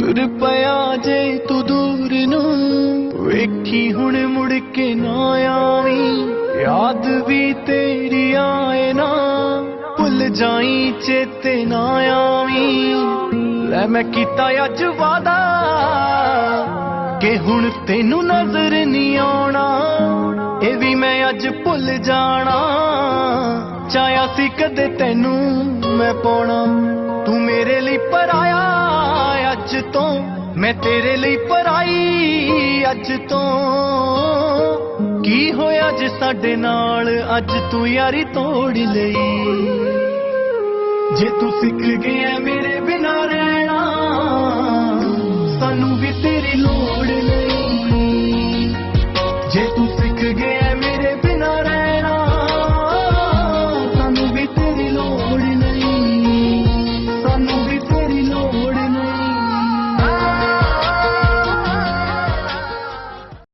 तुर पया जे तू दूर नू वेखी हुण मुड़ के ना आवी याद भी तेरी आए ना भुल जाई चेते ना आवी लै मैं कीता अज वादा कि हुण तेनू नजर नहीं आना ये भी मैं अज भुल जाना चाया सी कदे तेनू मैं पाना तू मेरे लिए पराया अज तो मैं तेरे लिए पराई अज तो की होया जे साडे नाल अज तू यारी तोड़ लई जे तू सिख गया